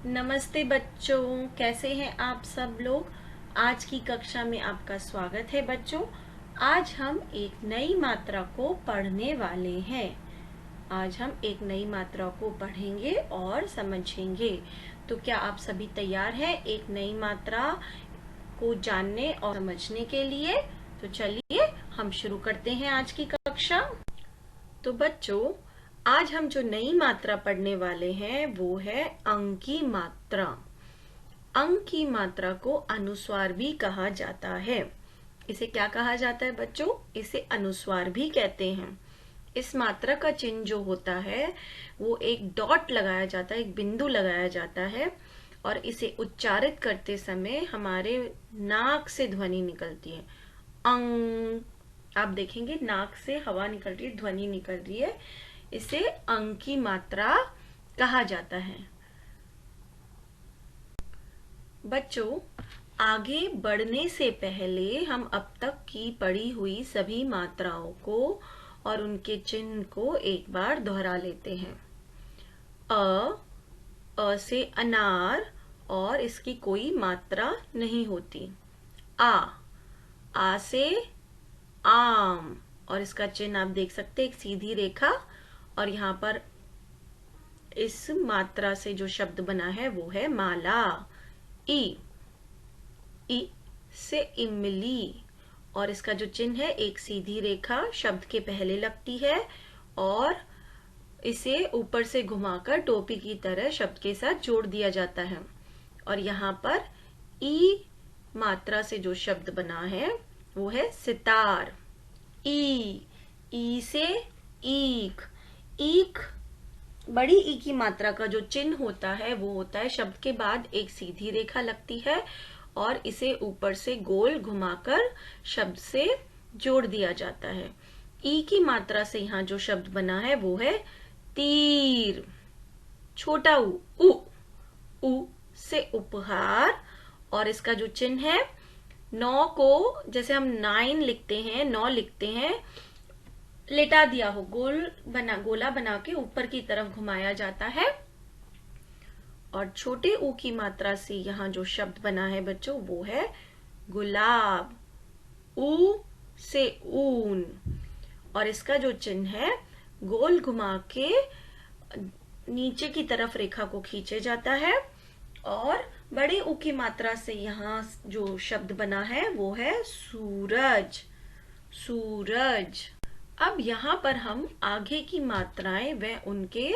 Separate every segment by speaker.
Speaker 1: नमस्ते बच्चों, कैसे हैं आप सब लोग। आज की कक्षा में आपका स्वागत है बच्चों। आज हम एक नई मात्रा को पढ़ने वाले हैं। आज हम एक नई मात्रा को पढ़ेंगे और समझेंगे। तो क्या आप सभी तैयार हैं एक नई मात्रा को जानने और समझने के लिए? तो चलिए हम शुरू करते हैं आज की कक्षा। तो बच्चों, आज हम जो नई मात्रा पढ़ने वाले हैं वो है अंक की मात्रा। अंक की मात्रा को अनुस्वार भी कहा जाता है। इसे क्या कहा जाता है बच्चों? इसे अनुस्वार भी कहते हैं। इस मात्रा का चिन्ह जो होता है वो एक डॉट लगाया जाता है, एक बिंदु लगाया जाता है और इसे उच्चारित करते समय हमारे नाक से ध्वनि निकलती है। अंग, आप देखेंगे नाक से हवा निकल रही है, ध्वनि निकल रही है। इसे अंक की मात्रा कहा जाता है। बच्चों, आगे बढ़ने से पहले हम अब तक की पढ़ी हुई सभी मात्राओं को और उनके चिन्ह को एक बार दोहरा लेते हैं। अ से अनार और इसकी कोई मात्रा नहीं होती। आ से आम और इसका चिन्ह आप देख सकते हैं, एक सीधी रेखा, और यहाँ पर इस मात्रा से जो शब्द बना है वो है माला। ई से इमली और इसका जो चिन्ह है एक सीधी रेखा शब्द के पहले लगती है और इसे ऊपर से घुमाकर टोपी की तरह शब्द के साथ जोड़ दिया जाता है। और यहाँ पर ई मात्रा से जो शब्द बना है वो है सितार। ई से ईख। ईख, बड़ी ई की मात्रा का जो चिन्ह होता है वो होता है शब्द के बाद एक सीधी रेखा लगती है और इसे ऊपर से गोल घुमाकर शब्द से जोड़ दिया जाता है। ई की मात्रा से यहाँ जो शब्द बना है वो है तीर। छोटा उ से उपहार और इसका जो चिन्ह है, 9 को जैसे हम 9 लिखते हैं, 9 लिखते हैं, लेटा दिया हो, गोला बना के ऊपर की तरफ घुमाया जाता है। और छोटे ऊ की मात्रा से यहाँ जो शब्द बना है बच्चों वो है गुलाब। ऊ से ऊन और इसका जो चिन्ह है, गोल घुमा के नीचे की तरफ रेखा को खींचे जाता है। और बड़े ऊ की मात्रा से यहाँ जो शब्द बना है वो है सूरज। सूरज। अब यहाँ पर हम आगे की मात्राएं व उनके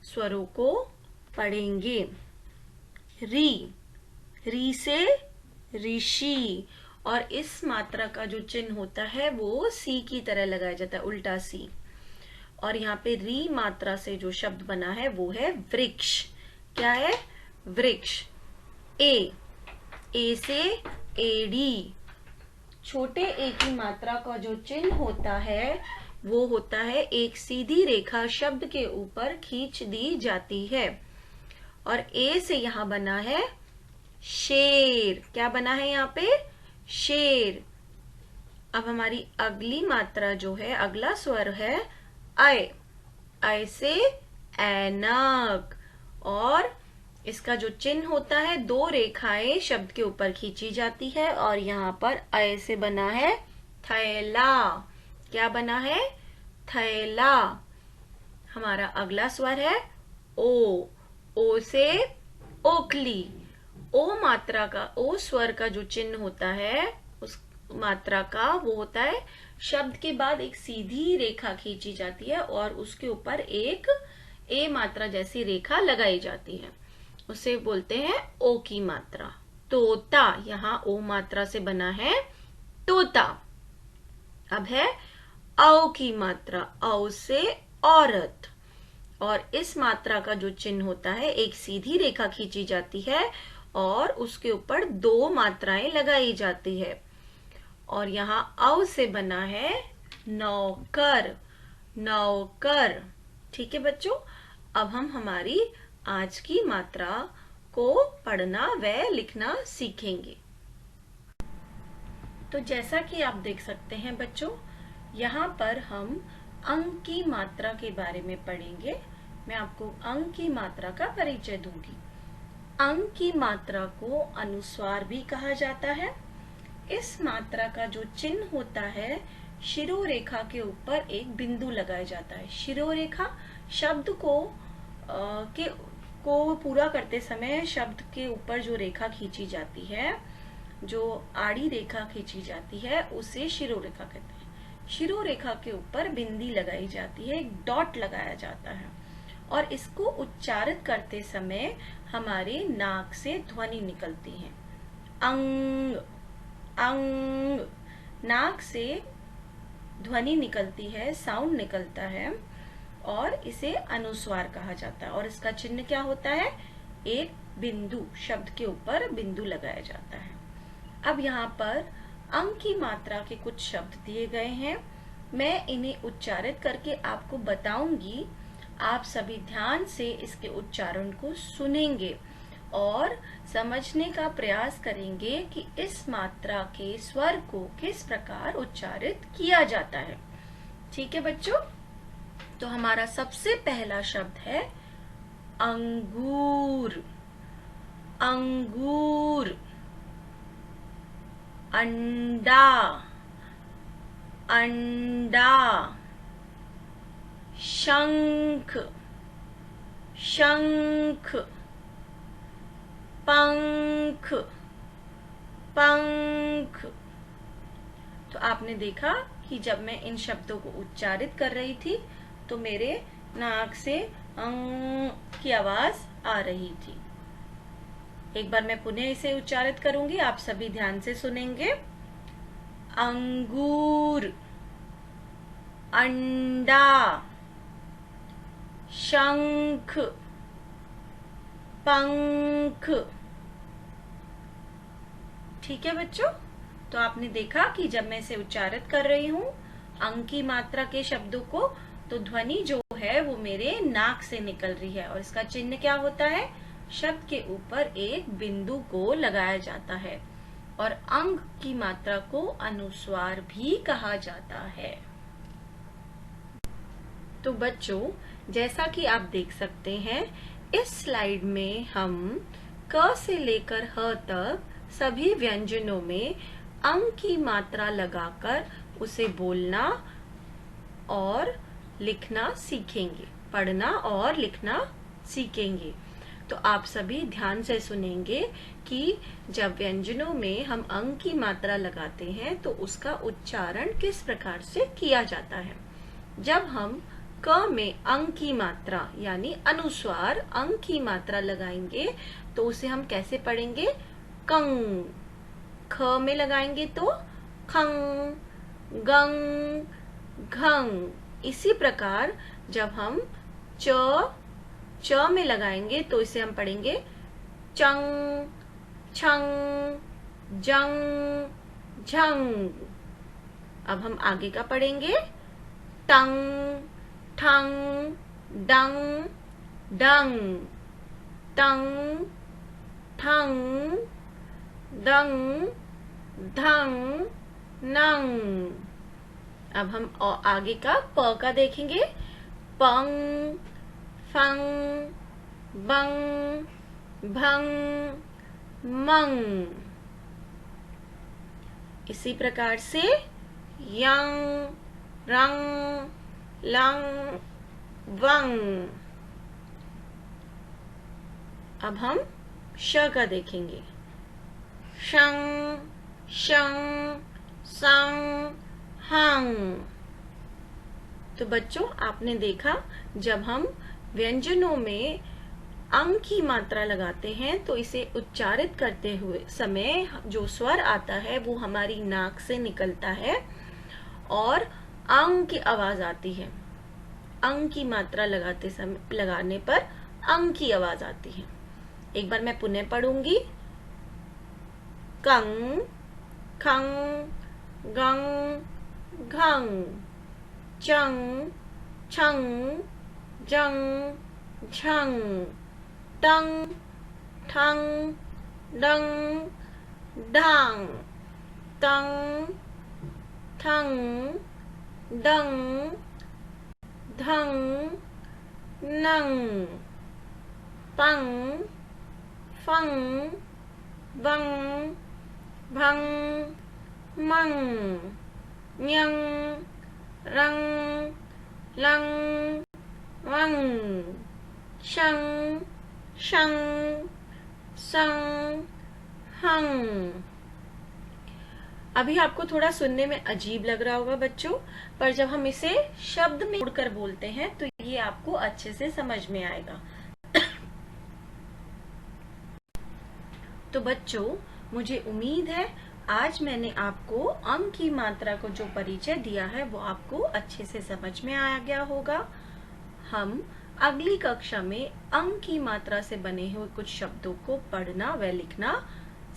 Speaker 1: स्वरों को पढ़ेंगे। री से ऋषि और इस मात्रा का जो चिन्ह होता है वो सी की तरह लगाया जाता है, उल्टा सी। और यहाँ पे री मात्रा से जो शब्द बना है वो है वृक्ष। क्या है? वृक्ष। ए से एड़ी। छोटे ए की मात्रा का जो चिन्ह होता है वो होता है एक सीधी रेखा शब्द के ऊपर खींच दी जाती है। और ए से यहाँ बना है शेर। क्या बना है यहाँ पे? शेर। अब हमारी अगली मात्रा जो है, अगला स्वर है अय। अय से ऐनक और इसका जो चिन्ह होता है, 2 रेखाएं शब्द के ऊपर खींची जाती है और यहाँ पर अय से बना है थैला। क्या बना है? थैला। हमारा अगला स्वर है ओ से ओखली। ओ मात्रा का, ओ स्वर का जो चिन्ह होता है उस मात्रा का वो होता है शब्द के बाद एक सीधी रेखा खींची जाती है और उसके ऊपर एक ए मात्रा जैसी रेखा लगाई जाती है, उसे बोलते हैं ओ की मात्रा। तोता, यहाँ ओ मात्रा से बना है तोता। अब है औ की मात्रा। औ से औरत और इस मात्रा का जो चिन्ह होता है एक सीधी रेखा खींची जाती है और उसके ऊपर 2 मात्राएं लगाई जाती है। और यहाँ औ से बना है नौकर। नौकर। ठीक है बच्चों, अब हम हमारी आज की मात्रा को पढ़ना व लिखना सीखेंगे। तो जैसा कि आप देख सकते हैं बच्चों, यहाँ पर हम अंक की मात्रा के बारे में पढ़ेंगे। मैं आपको अंक की मात्रा का परिचय दूंगी। अंग की मात्रा को अनुस्वार भी कहा जाता है। इस मात्रा का जो चिन्ह होता है, शिरोरेखा के ऊपर एक बिंदु लगाया जाता है। शिरोरेखा शब्द को पूरा करते समय शब्द के ऊपर जो रेखा खींची जाती है, जो आड़ी रेखा खींची जाती है, उसे शिरोरेखा कहते हैं। शिरोरेखा के ऊपर बिंदी लगाई जाती है, एक डॉट लगाया जाता है और इसको उच्चारित करते समय हमारे नाक से ध्वनि निकलती है। अंग अंग, नाक से ध्वनि निकलती है, साउंड निकलता है और इसे अनुस्वार कहा जाता है। और इसका चिन्ह क्या होता है? एक बिंदु, शब्द के ऊपर बिंदु लगाया जाता है। अब यहाँ पर अंग की मात्रा के कुछ शब्द दिए गए हैं, मैं इन्हें उच्चारित करके आपको बताऊंगी। आप सभी ध्यान से इसके उच्चारण को सुनेंगे और समझने का प्रयास करेंगे कि इस मात्रा के स्वर को किस प्रकार उच्चारित किया जाता है। ठीक है बच्चों, तो हमारा सबसे पहला शब्द है अंगूर। अंगूर। अंडा। अंडा। शंख। शंख। पंख। पंख। तो आपने देखा कि जब मैं इन शब्दों को उच्चारित कर रही थी तो मेरे नाक से अंग की आवाज आ रही थी। एक बार मैं पुनः इसे उच्चारित करूंगी, आप सभी ध्यान से सुनेंगे। अंगूर। अंडा। शंख। पंख। ठीक है बच्चों, तो आपने देखा कि जब मैं इसे उच्चारित कर रही हूँ अंग की मात्रा के शब्दों को, तो ध्वनि जो है वो मेरे नाक से निकल रही है और इसका चिन्ह क्या होता है? शब्द के ऊपर एक बिंदु को लगाया जाता है और अंग की मात्रा को अनुस्वार भी कहा जाता है। तो बच्चों, जैसा कि आप देख सकते हैं इस स्लाइड में हम क से लेकर ह तक सभी व्यंजनों में अंग की मात्रा लगाकर उसे बोलना और लिखना सीखेंगे, पढ़ना और लिखना सीखेंगे। तो आप सभी ध्यान से सुनेंगे कि जब व्यंजनों में हम अंग की मात्रा लगाते हैं तो उसका उच्चारण किस प्रकार से किया जाता है। जब हम क में अंग की मात्रा यानी अनुस्वार अंग की मात्रा लगाएंगे तो उसे हम कैसे पढ़ेंगे? कंग। ख में लगाएंगे तो खंग, गंग, घंग। इसी प्रकार जब हम च में लगाएंगे तो इसे हम पढ़ेंगे चंग, छंग, जंग, झंग। अब हम आगे का पढ़ेंगे टंग, ठंग, डंग, डंग, टंग, ठंग, दंग, धंग, नंग। अब हम आगे का प का देखेंगे पंग, फंग, बंग, भंग, मंग। इसी प्रकार से यंग, रंग, लंग, वंग। अब हम श का देखेंगे शंग, शंग, संग, हंग। तो बच्चों, आपने देखा जब हम व्यंजनों में अंग की मात्रा लगाते हैं तो इसे उच्चारित करते हुए समय जो स्वर आता है वो हमारी नाक से निकलता है और अंग की आवाज आती है। अंग की मात्रा लगाने पर अंग की आवाज आती है। एक बार मैं पुनः पढ़ूंगी। कंग, खंग, गंग, घंग, चंग, छंग, जंग, झंग, टंग, ठंग, डंग, ढंग, तंग, ठंग, डंग, धंग, नंग, पंग, फंग, वंग, भंग, मंग, न्यंग, रंग, लंग, वंग, शंग, शंग, संग, हंग। अभी आपको थोड़ा सुनने में अजीब लग रहा होगा बच्चों, पर जब हम इसे शब्द में जोड़कर बोलते हैं तो ये आपको अच्छे से समझ में आएगा। तो बच्चों, मुझे उम्मीद है आज मैंने आपको अंक की मात्रा को जो परिचय दिया है वो आपको अच्छे से समझ में आ गया होगा। हम अगली कक्षा में अंक की मात्रा से बने हुए कुछ शब्दों को पढ़ना व लिखना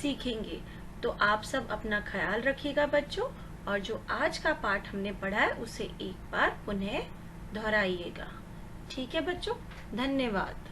Speaker 1: सीखेंगे। तो आप सब अपना ख्याल रखिएगा बच्चों, और जो आज का पाठ हमने पढ़ा है उसे एक बार पुनः दोहराइएगा। ठीक है बच्चों, धन्यवाद।